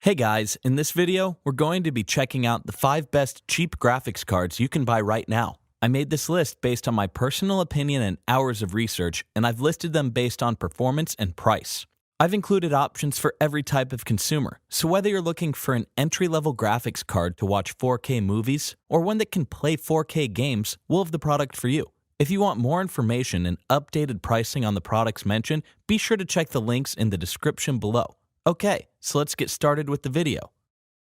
Hey guys, in this video, we're going to be checking out the 5 best cheap graphics cards you can buy right now. I made this list based on my personal opinion and hours of research, and I've listed them based on performance and price. I've included options for every type of consumer, so whether you're looking for an entry-level graphics card to watch 4K movies, or one that can play 4K games, we'll have the product for you. If you want more information and updated pricing on the products mentioned, be sure to check the links in the description below. Okay, so let's get started with the video.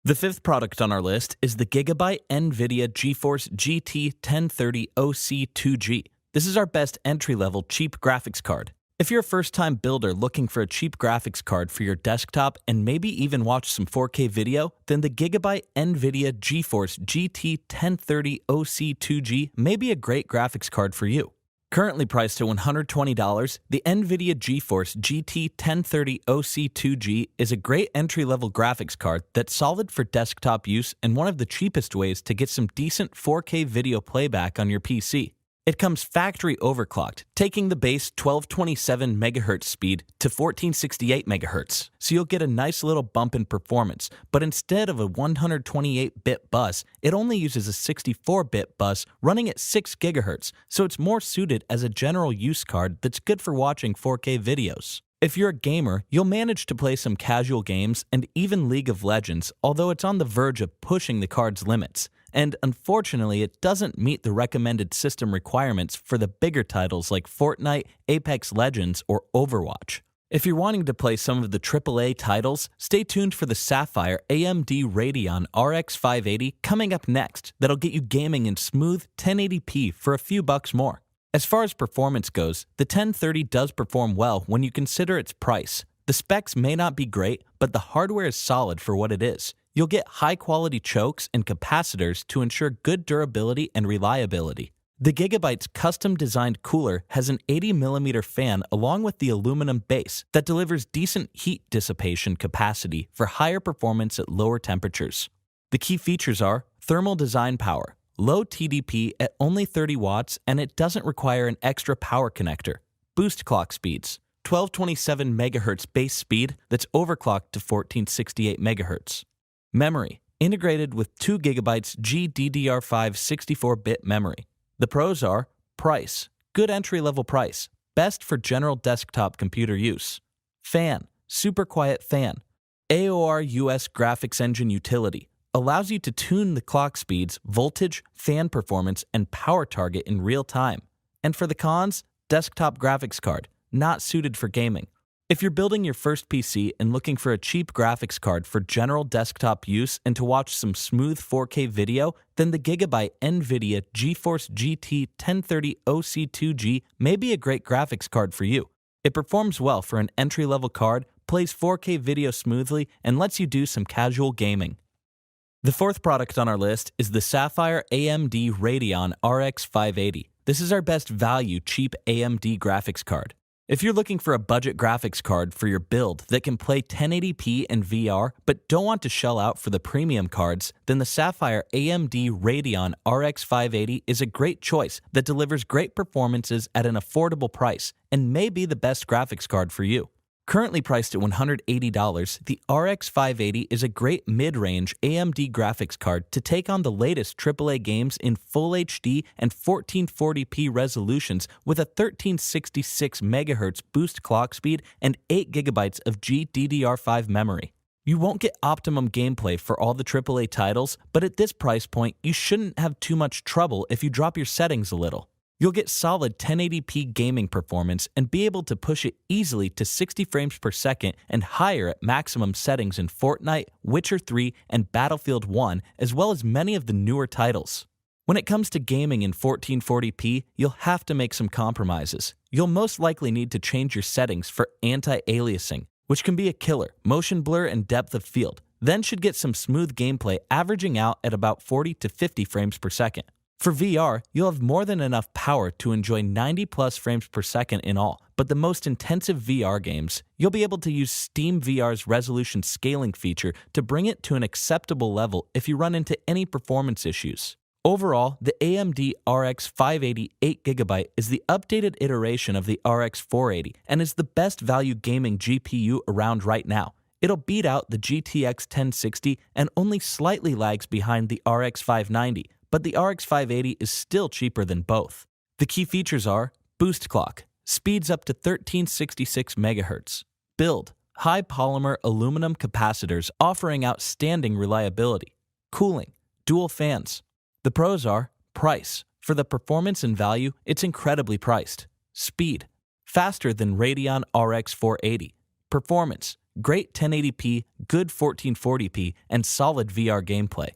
The 5th product on our list is the Gigabyte Nvidia GeForce GT 1030 OC2G. This is our best entry-level cheap graphics card. If you're a first-time builder looking for a cheap graphics card for your desktop and maybe even watch some 4K video, then the Gigabyte Nvidia GeForce GT 1030 OC2G may be a great graphics card for you. Currently priced at $120, the Nvidia GeForce GT 1030 OC2G is a great entry-level graphics card that's solid for desktop use and one of the cheapest ways to get some decent 4K video playback on your PC. It comes factory overclocked, taking the base 1227 MHz speed to 1468 MHz, so you'll get a nice little bump in performance, but instead of a 128-bit bus, it only uses a 64-bit bus running at 6 GHz, so it's more suited as a general use card that's good for watching 4K videos. If you're a gamer, you'll manage to play some casual games and even League of Legends, although it's on the verge of pushing the card's limits. And unfortunately, it doesn't meet the recommended system requirements for the bigger titles like Fortnite, Apex Legends, or Overwatch. If you're wanting to play some of the AAA titles, stay tuned for the Sapphire AMD Radeon RX580 coming up next that'll get you gaming in smooth 1080p for a few bucks more. As far as performance goes, the 1030 does perform well when you consider its price. The specs may not be great, but the hardware is solid for what it is. You'll get high-quality chokes and capacitors to ensure good durability and reliability. The Gigabyte's custom-designed cooler has an 80mm fan along with the aluminum base that delivers decent heat dissipation capacity for higher performance at lower temperatures. The key features are thermal design power, low TDP at only 30 watts, and it doesn't require an extra power connector. Boost clock speeds, 1227 MHz base speed that's overclocked to 1468 MHz. Memory, integrated with 2 GB GDDR5 64-bit memory. The pros are price, good entry-level price, best for general desktop computer use. Fan, super quiet fan. AOR US graphics engine utility, allows you to tune the clock speeds, voltage, fan performance, and power target in real time. And for the cons, desktop graphics card, not suited for gaming. If you're building your first PC and looking for a cheap graphics card for general desktop use and to watch some smooth 4K video, then the Gigabyte Nvidia GeForce GT 1030 OC2G may be a great graphics card for you. It performs well for an entry-level card, plays 4K video smoothly, and lets you do some casual gaming. The 4th product on our list is the Sapphire AMD Radeon RX580. This is our best value cheap AMD graphics card. If you're looking for a budget graphics card for your build that can play 1080p and VR but don't want to shell out for the premium cards, then the Sapphire AMD Radeon RX580 is a great choice that delivers great performances at an affordable price and may be the best graphics card for you. Currently priced at $180, the RX580 is a great mid-range AMD graphics card to take on the latest AAA games in Full HD and 1440p resolutions with a 1366 MHz boost clock speed and 8 GB of GDDR5 memory. You won't get optimum gameplay for all the AAA titles, but at this price point, you shouldn't have too much trouble if you drop your settings a little. You'll get solid 1080p gaming performance and be able to push it easily to 60 frames per second and higher at maximum settings in Fortnite, Witcher 3, and Battlefield 1, as well as many of the newer titles. When it comes to gaming in 1440p, you'll have to make some compromises. You'll most likely need to change your settings for anti-aliasing, which can be a killer, motion blur and depth of field, then should get some smooth gameplay averaging out at about 40 to 50 frames per second. For VR, you'll have more than enough power to enjoy 90 plus frames per second in all, but the most intensive VR games, you'll be able to use Steam VR's resolution scaling feature to bring it to an acceptable level if you run into any performance issues. Overall, the AMD RX 580 8GB is the updated iteration of the RX 480 and is the best value gaming GPU around right now. It'll beat out the GTX 1060 and only slightly lags behind the RX 590, but the RX 580 is still cheaper than both. The key features are boost clock, speeds up to 1366 MHz, build, high polymer aluminum capacitors offering outstanding reliability, cooling, dual fans. The pros are price. For the performance and value, it's incredibly priced. Speed, faster than Radeon RX 480. Performance, great 1080p, good 1440p, and solid VR gameplay.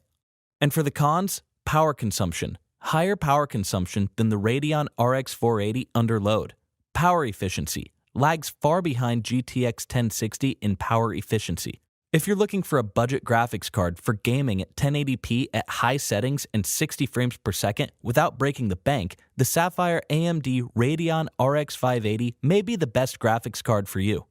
And for the cons, power consumption. Higher power consumption than the Radeon RX 480 under load. Power efficiency, lags far behind GTX 1060 in power efficiency. If you're looking for a budget graphics card for gaming at 1080p at high settings and 60 frames per second without breaking the bank, the Sapphire AMD Radeon RX580 may be the best graphics card for you.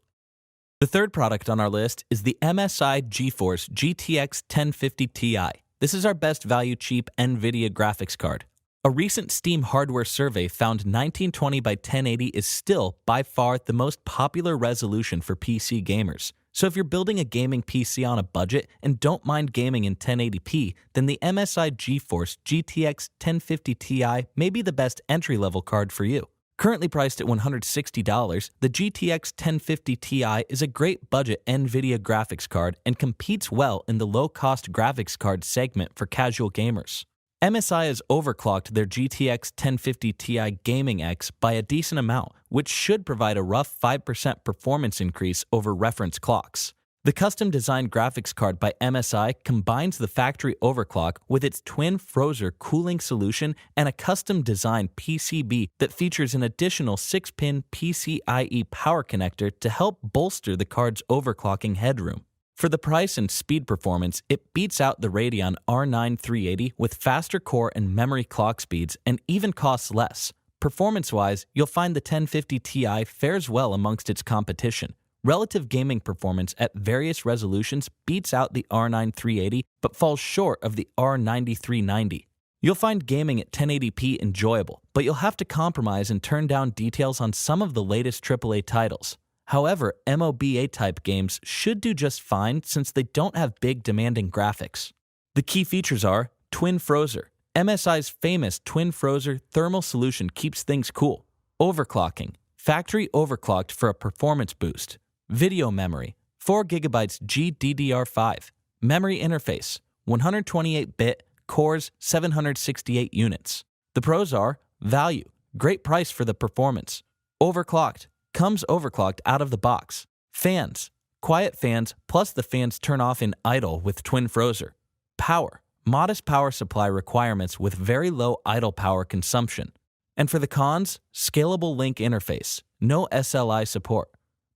The third product on our list is the MSI Geforce GTX 1050 Ti. This is our best value cheap Nvidia graphics card. A recent Steam hardware survey found 1920 by 1080 is still, by far, the most popular resolution for PC gamers. So if you're building a gaming PC on a budget and don't mind gaming in 1080p, then the MSI Geforce GTX 1050 Ti may be the best entry-level card for you. Currently priced at $160, the GTX 1050 Ti is a great budget NVIDIA graphics card and competes well in the low-cost graphics card segment for casual gamers. MSI has overclocked their GTX 1050 Ti Gaming X by a decent amount, which should provide a rough 5% performance increase over reference clocks. The custom-designed graphics card by MSI combines the factory overclock with its twin Frozr cooling solution and a custom-designed PCB that features an additional 6-pin PCIe power connector to help bolster the card's overclocking headroom. For the price and speed performance, it beats out the Radeon R9 380 with faster core and memory clock speeds and even costs less. Performance-wise, you'll find the 1050 Ti fares well amongst its competition. Relative gaming performance at various resolutions beats out the R9 380 but falls short of the R90 390. You'll find gaming at 1080p enjoyable, but you'll have to compromise and turn down details on some of the latest AAA titles. However, MOBA-type games should do just fine since they don't have big demanding graphics. The key features are twin Frozr. MSI's famous twin Frozr thermal solution keeps things cool. Overclocking. Factory overclocked for a performance boost. Video memory. 4GB GDDR5. Memory interface. 128-bit, cores 768 units. The pros are value. Great price for the performance. Overclocked. Comes overclocked out of the box. Fans. Quiet fans plus the fans turn off in idle with twin Frozr. Power. Modest power supply requirements with very low idle power consumption. And for the cons, scalable link interface. No SLI support.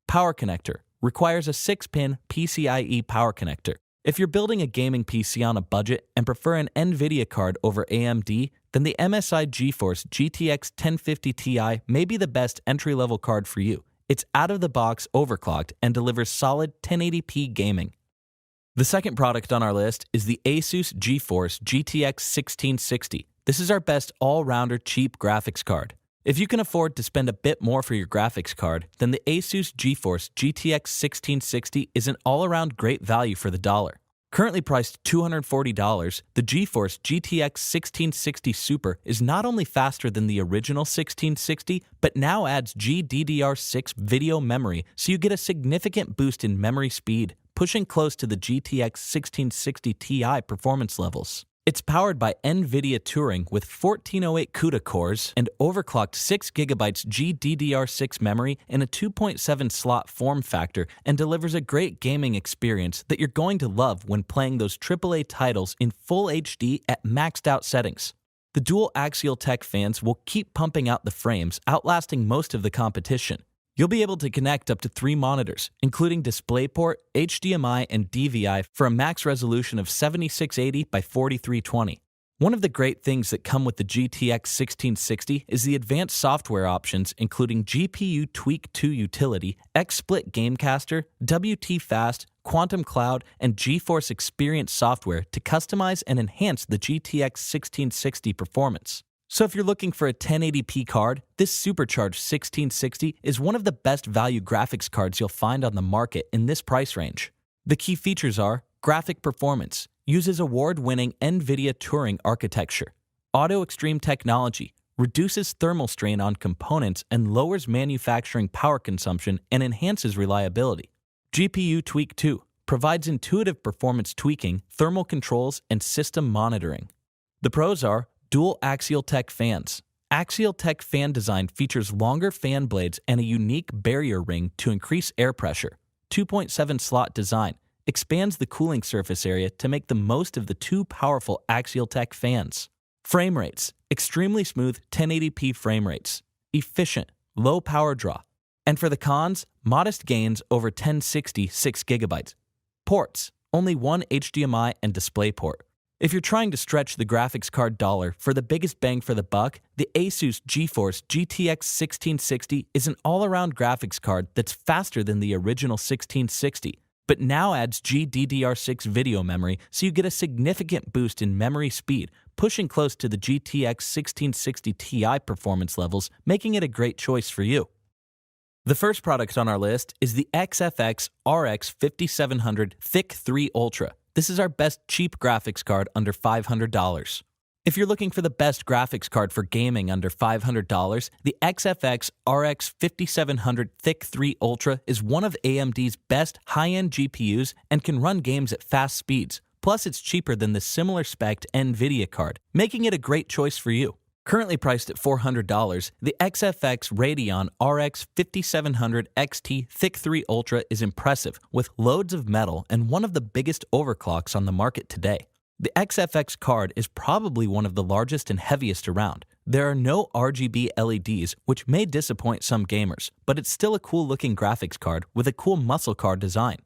Power connector. Requires a 6-pin PCIe power connector. If you're building a gaming PC on a budget and prefer an NVIDIA card over AMD, then the MSI Geforce GTX 1050 Ti may be the best entry-level card for you. It's out-of-the-box overclocked and delivers solid 1080p gaming. The second product on our list is the Asus GeForce GTX 1660. This is our best all-rounder cheap graphics card. If you can afford to spend a bit more for your graphics card, then the Asus GeForce GTX 1660 is an all-around great value for the dollar. Currently priced $240, the GeForce GTX 1660 Super is not only faster than the original 1660, but now adds GDDR6 video memory, so you get a significant boost in memory speed, pushing close to the GTX 1660 Ti performance levels. It's powered by NVIDIA Turing with 1408 CUDA cores and overclocked 6GB GDDR6 memory in a 2.7 slot form factor and delivers a great gaming experience that you're going to love when playing those AAA titles in full HD at maxed out settings. The dual axial tech fans will keep pumping out the frames, outlasting most of the competition. You'll be able to connect up to 3 monitors, including DisplayPort, HDMI, and DVI for a max resolution of 7680 by 4320. One of the great things that come with the GTX 1660 is the advanced software options including GPU Thicc II Utility, XSplit Gamecaster, WT Fast, Quantum Cloud, and GeForce Experience software to customize and enhance the GTX 1660 performance. So if you're looking for a 1080p card, this supercharged 1660 is one of the best value graphics cards you'll find on the market in this price range. The key features are graphic performance, uses award-winning NVIDIA Turing architecture, auto extreme technology, reduces thermal strain on components and lowers manufacturing power consumption and enhances reliability. GPU Tweak 2 provides intuitive performance tweaking, thermal controls, and system monitoring. The pros are dual axial tech fans. Axial tech fan design features longer fan blades and a unique barrier ring to increase air pressure. 2.7 slot design expands the cooling surface area to make the most of the two powerful axial tech fans. Frame rates, extremely smooth 1080p frame rates, efficient, low power draw. And for the cons, modest gains over 1060 6GB. Ports, only one HDMI and DisplayPort. If you're trying to stretch the graphics card dollar for the biggest bang for the buck, the Asus GeForce GTX 1660 is an all-around graphics card that's faster than the original 1660, but now adds GDDR6 video memory, so you get a significant boost in memory speed, pushing close to the GTX 1660 Ti performance levels, making it a great choice for you. The first product on our list is the XFX RX 5700 Thicc III Ultra. This is our best cheap graphics card under $500. If you're looking for the best graphics card for gaming under $500, the XFX RX 5700 Thicc III Ultra is one of AMD's best high-end GPUs and can run games at fast speeds. Plus, it's cheaper than the similar spec'd Nvidia card, making it a great choice for you. Currently priced at $400, the XFX Radeon RX 5700 XT Thicc III Ultra is impressive, with loads of metal and one of the biggest overclocks on the market today. The XFX card is probably one of the largest and heaviest around. There are no RGB LEDs, which may disappoint some gamers, but it's still a cool-looking graphics card with a cool muscle car design.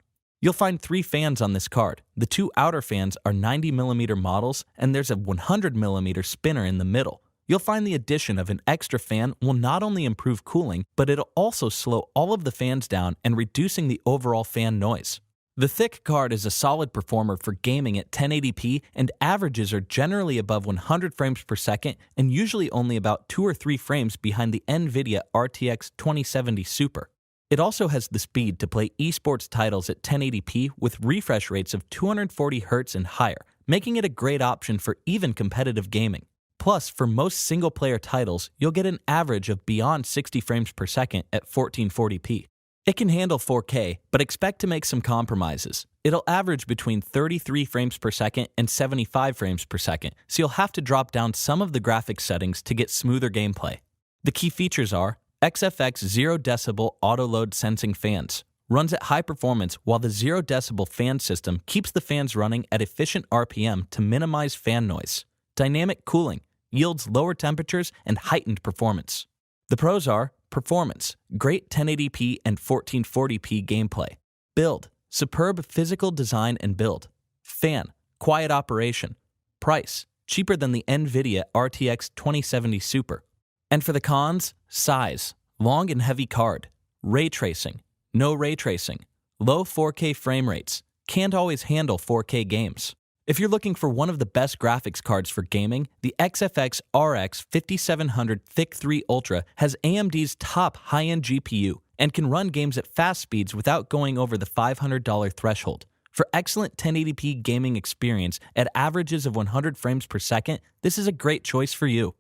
You'll find 3 fans on this card. The 2 outer fans are 90mm models, and there's a 100mm spinner in the middle. You'll find the addition of an extra fan will not only improve cooling, but it'll also slow all of the fans down and reducing the overall fan noise. The Thicc card is a solid performer for gaming at 1080p, and averages are generally above 100 frames per second and usually only about 2 or 3 frames behind the Nvidia RTX 2070 Super. It also has the speed to play esports titles at 1080p with refresh rates of 240Hz and higher, making it a great option for even competitive gaming. Plus, for most single-player titles, you'll get an average of beyond 60 frames per second at 1440p. It can handle 4K, but expect to make some compromises. It'll average between 33 frames per second and 75 frames per second, so you'll have to drop down some of the graphics settings to get smoother gameplay. The key features are XFX 0 decibel auto-load sensing fans. Runs at high performance while the 0 decibel fan system keeps the fans running at efficient RPM to minimize fan noise. Dynamic cooling yields lower temperatures and heightened performance. The pros are performance, great 1080p and 1440p gameplay. Build, superb physical design and build. Fan, quiet operation. Price, cheaper than the Nvidia RTX 2070 Super. And for the cons, size, long and heavy card. Ray tracing, no ray tracing. Low 4K frame rates, can't always handle 4K games. If you're looking for one of the best graphics cards for gaming, the XFX RX 5700 Thicc III Ultra has AMD's top high-end GPU and can run games at fast speeds without going over the $500 threshold. For excellent 1080p gaming experience at averages of 100 frames per second, this is a great choice for you.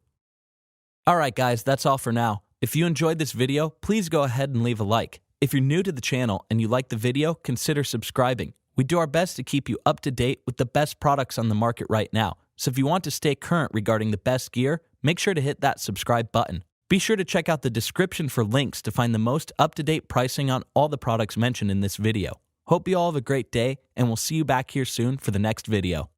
Alright guys, that's all for now. If you enjoyed this video, please go ahead and leave a like. If you're new to the channel and you like the video, consider subscribing. We do our best to keep you up to date with the best products on the market right now. So if you want to stay current regarding the best gear, make sure to hit that subscribe button. Be sure to check out the description for links to find the most up-to-date pricing on all the products mentioned in this video. Hope you all have a great day, and we'll see you back here soon for the next video.